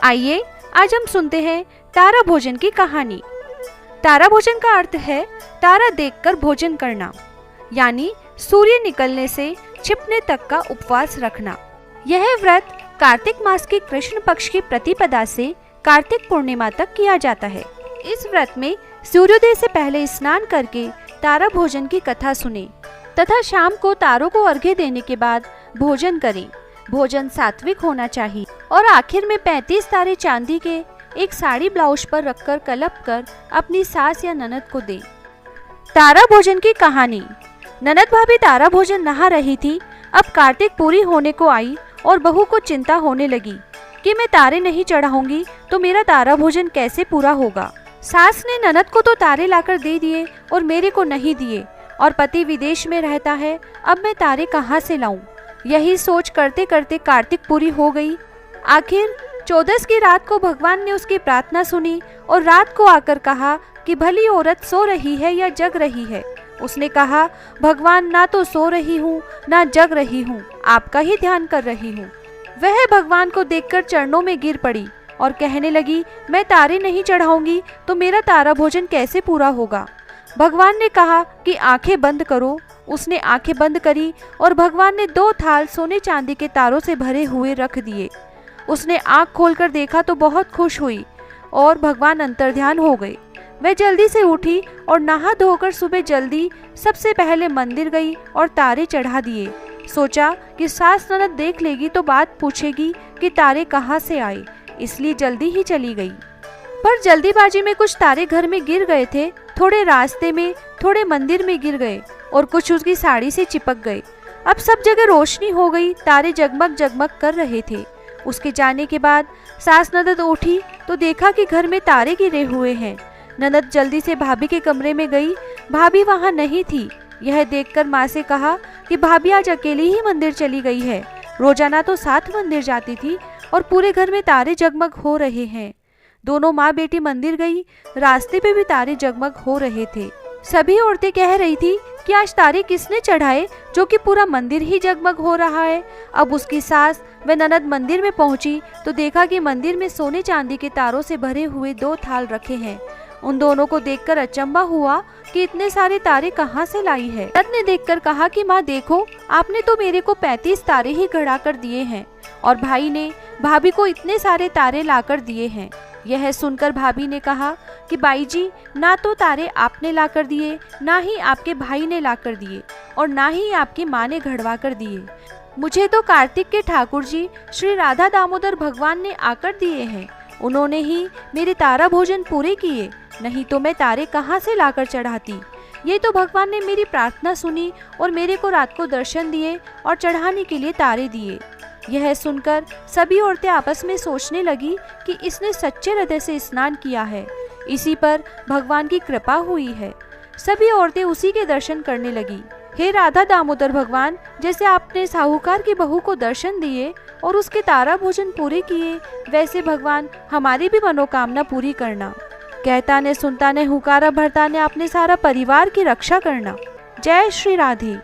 आइए आज हम सुनते हैं तारा भोजन की कहानी। तारा भोजन का अर्थ है तारा देखकर भोजन करना, यानी सूर्य निकलने से छिपने तक का उपवास रखना। यह व्रत कार्तिक मास की कृष्ण पक्ष की प्रतिपदा से कार्तिक पूर्णिमा तक किया जाता है। इस व्रत में सूर्योदय से पहले स्नान करके तारा भोजन की कथा सुने तथा शाम को तारों को अर्घ्य देने के बाद भोजन करें। भोजन सात्विक होना चाहिए और आखिर में 35 तारे चांदी के एक साड़ी ब्लाउज पर रखकर कलप कर अपनी सास या ननद को दें। तारा भोजन की कहानी। ननद भाभी तारा भोजन नहा रही थी। अब कार्तिक पूरी होने को आई और बहू को चिंता होने लगी कि मैं तारे नहीं चढ़ाऊंगी तो मेरा तारा भोजन कैसे पूरा होगा। सास ने ननद को तो तारे लाकर दे दिए और मेरे को नहीं दिए, और पति विदेश में रहता है, अब मैं तारे कहाँ से लाऊं। यही सोच करते करते कार्तिक पूरी हो गई। आखिर 14 की रात को भगवान ने उसकी प्रार्थना सुनी और रात को आकर कहा कि भली औरत सो रही है या जग रही है। उसने कहा, भगवान ना तो सो रही हूँ ना जग रही हूँ, आपका ही ध्यान कर रही हूँ। वह भगवान को देखकर चरणों में गिर पड़ी और कहने लगी, मैं तारे नहीं चढ़ाऊंगी तो मेरा तारा भोजन कैसे पूरा होगा। भगवान ने कहा कि आंखें बंद करो। उसने आंखें बंद करी और भगवान ने 2 थाल सोने चांदी के तारों से भरे हुए रख दिए। उसने आंख खोलकर देखा तो बहुत खुश हुई और भगवान अंतर्ध्यान हो गए। वह जल्दी से उठी और नहा धोकर सुबह जल्दी सबसे पहले मंदिर गई और तारे चढ़ा दिए। सोचा कि सास ननद देख लेगी तो बात पूछेगी कि तारे कहाँ से आए, इसलिए जल्दी ही चली गई। पर जल्दीबाजी में कुछ तारे घर में गिर गए थे। थोड़े रास्ते में, थोड़े मंदिर में गिर गए और कुछ उसकी साड़ी से चिपक गए। अब सब जगह रोशनी हो गई, तारे जगमग जगमग कर रहे थे। उसके जाने के बाद सास ननद उठी तो देखा कि घर में तारे गिरे हुए हैं। ननद जल्दी से भाभी के कमरे में गई। भाभी वहाँ नहीं थी। यह देखकर माँ से कहा कि भाभी आज अकेली ही मंदिर चली गई है। रोजाना तो साथ मंदिर जाती थी और पूरे घर में तारे जगमग हो रहे हैं। दोनों माँ बेटी मंदिर गई। रास्ते पे भी तारे जगमग हो रहे थे। सभी औरतें कह रही थी कि आज तारे किसने चढ़ाए जो कि पूरा मंदिर ही जगमग हो रहा है। अब उसकी सास व ननद मंदिर में पहुंची तो देखा कि मंदिर में सोने चांदी के तारों से भरे हुए 2 थाल रखे हैं। उन दोनों को देखकर अचंभा हुआ कि इतने सारे तारे कहाँ से लाई है। ननद ने देखकर कहा कि माँ देखो, आपने तो मेरे को 35 तारे ही गढ़ा कर दिए हैं और भाई ने भाभी को इतने सारे तारे लाकर दिए हैं। यह सुनकर भाभी ने कहा कि बाई जी, ना तो तारे आपने लाकर दिए, ना ही आपके भाई ने लाकर दिए और ना ही आपकी माँ ने घड़वा कर दिए। मुझे तो कार्तिक के ठाकुर जी श्री राधा दामोदर भगवान ने आकर दिए हैं। उन्होंने ही मेरे तारा भोजन पूरे किए, नहीं तो मैं तारे कहाँ से लाकर चढ़ाती। ये तो भगवान ने मेरी प्रार्थना सुनी और मेरे को रात को दर्शन दिए और चढ़ाने के लिए तारे दिए। यह सुनकर सभी औरतें आपस में सोचने लगी कि इसने सच्चे हृदय से स्नान किया है, इसी पर भगवान की कृपा हुई है। सभी औरतें उसी के दर्शन करने लगी। हे राधा दामोदर भगवान, जैसे आपने साहूकार की बहू को दर्शन दिए और उसके तारा भोजन पूरे किए, वैसे भगवान हमारी भी मनोकामना पूरी करना। कहता ने सुनता ने हुकारा भरता ने अपने सारा परिवार की रक्षा करना। जय श्री राधे।